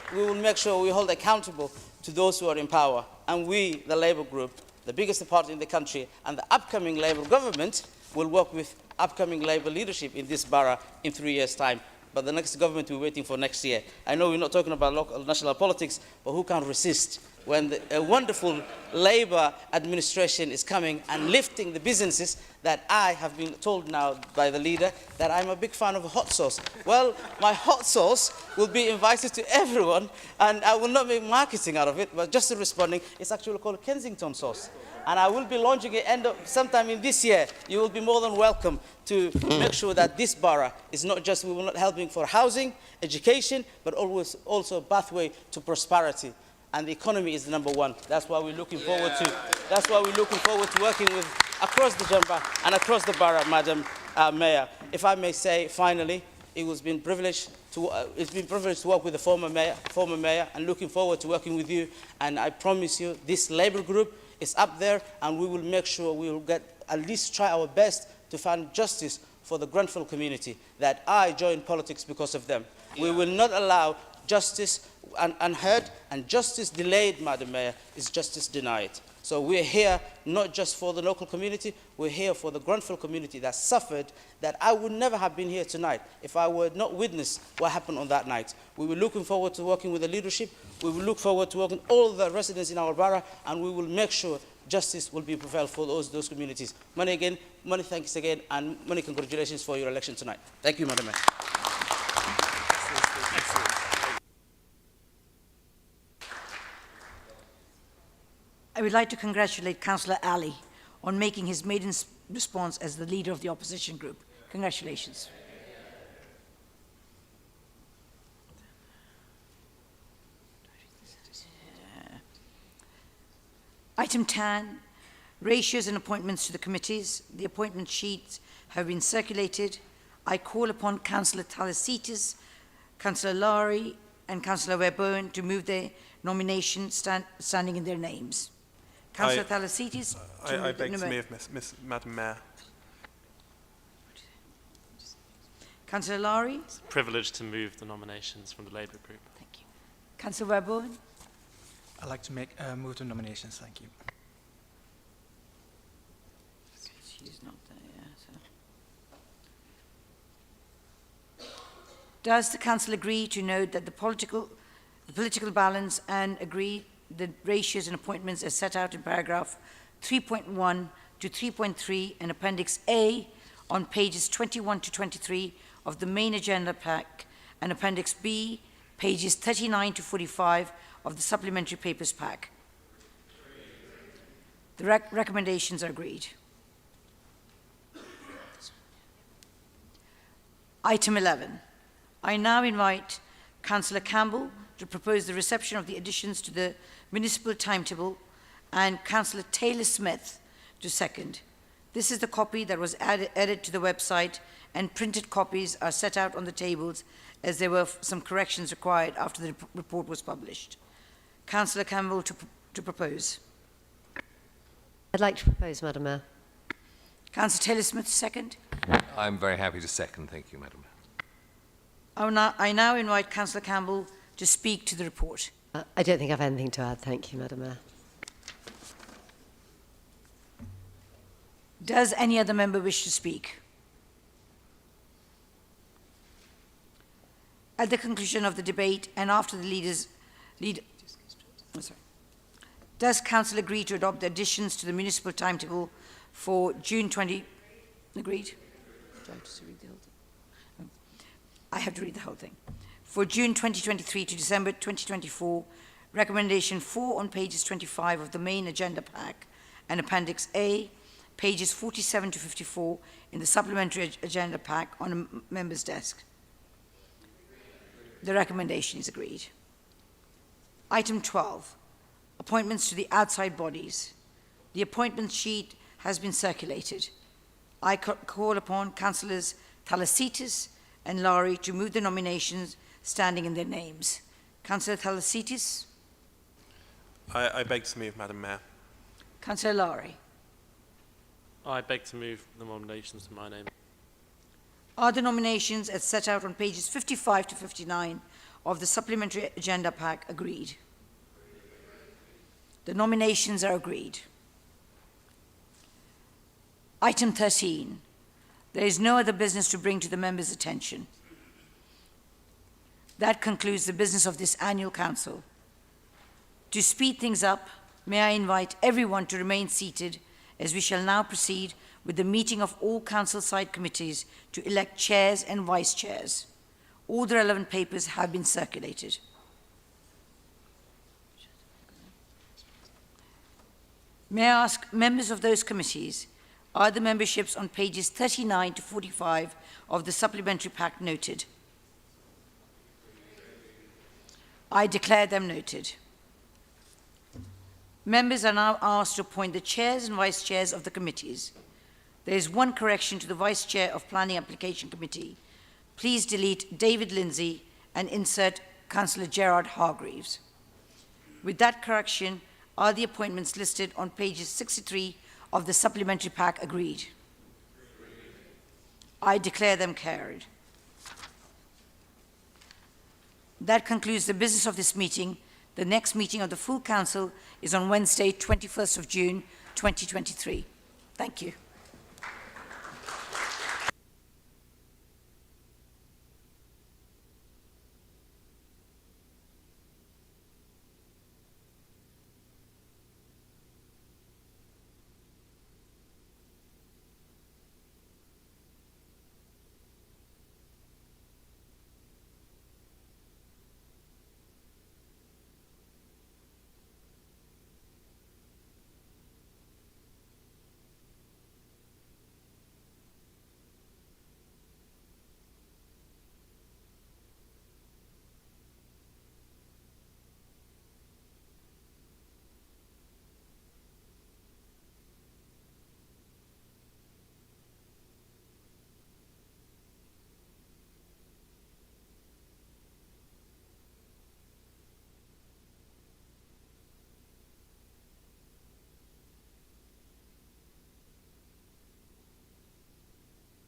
we hold accountable to those who are in power. And we, the Labour group, the biggest party in the country, and the upcoming Labour government will work with upcoming Labour leadership in this borough in 3 years' time. But the next government we're waiting for next year. I know we're not talking about local national politics, but who can resist when a wonderful Labour administration is coming and lifting the businesses that I have been told now by the leader that I'm a big fan of hot sauce. Well, my hot sauce will be invited to everyone, and I will not make marketing out of it, but just responding, it's actually called Kensington sauce. And I will be launching it sometime in this year. You will be more than welcome to make sure that this borough is not just, we will not helping for housing, education, but always also a pathway to prosperity. And the economy is the number one. That's why we're looking forward to. That's why we're looking forward to working with across the chamber and across the borough, Madam Mayor. If I may say, finally, it's been privileged to work with the former mayor, and looking forward to working with you. And I promise you, this Labour group is up there, and we will make sure we will at least try our best to find justice for the Grenfell community that I joined politics because of them. Yeah. We will not allow justice unheard, and justice delayed, Madam Mayor, is justice denied. So we're here not just for the local community, we're here for the Grenfell community that suffered, that I would never have been here tonight if I were not witness what happened on that night. We were looking forward to working with the leadership, we will look forward to working with all the residents in our borough, and we will make sure justice will be prevailed for those communities. Many thanks again, and many congratulations for your election tonight. Thank you, Madam Mayor. I would like to congratulate Councillor Ali on making his maiden response as the leader of the opposition group. Congratulations. Item 10, ratios and appointments to the committees. The appointment sheets have been circulated. I call upon Councillor Talasitis, Councillor Lowry, and Councillor Webburn to move their nomination standing in their names. Councillor Talasitis. I beg to move, Madam Mayor. Councillor Lowry. It's a privilege to move the nominations from the Labour group. Thank you. Councillor Webburn. I'd like to move the nominations. Thank you. She's not there, yeah, so. Does the council agree to note that the political balance and agree the ratios and appointments as set out in paragraph 3.1 to 3.3 and Appendix A on pages 21 to 23 of the main agenda pack and Appendix B, pages 39 to 45 of the supplementary papers pack? The recommendations are agreed. Item 11. I now invite Councillor Campbell to propose the reception of the additions to the municipal timetable and Councillor Taylor-Smith to second. This is the copy that was added to the website, and printed copies are set out on the tables as there were some corrections required after the report was published. Councillor Campbell to propose. I'd like to propose, Madam Mayor. Councillor Taylor-Smith, second. I'm very happy to second. Thank you, Madam Mayor. I now invite Councillor Campbell to speak to the report. I don't think I've anything to add. Thank you, Madam Mayor. Does any other member wish to speak? At the conclusion of the debate and after the does Council agree to adopt the additions to the municipal timetable for June 20? Agreed? Do I have to read the whole thing? I have to read the whole thing. For June 2023 to December 2024, recommendation 4 on pages 25 of the main agenda pack and Appendix A, pages 47 to 54 in the supplementary agenda pack on a member's desk. The recommendation is agreed. Item 12, appointments to the outside bodies. The appointment sheet has been circulated. I call upon Councillors Talasitis and Lowry to move the nominations standing in their names. Councillor Talasitis. I beg to move, Madam Mayor. Councillor Lowry. I beg to move the nominations in my name. Are the nominations as set out on pages 55 to 59 of the supplementary agenda pack agreed? The nominations are agreed. Item 13. There is no other business to bring to the members' attention. That concludes the business of this annual council. To speed things up, may I invite everyone to remain seated as we shall now proceed with the meeting of all council side committees to elect chairs and vice chairs. All the relevant papers have been circulated. May I ask members of those committees, are the memberships on pages 39 to 45 of the supplementary pack noted? I declare them noted. Members are now asked to appoint the chairs and vice chairs of the committees. There is one correction to the vice chair of Planning Application Committee. Please delete David Lindsay and insert Councillor Gerard Hargreaves. With that correction, are the appointments listed on pages 63 of the supplementary pack agreed? I declare them carried. That concludes the business of this meeting. The next meeting of the full council is on Wednesday, 21st of June, 2023. Thank you.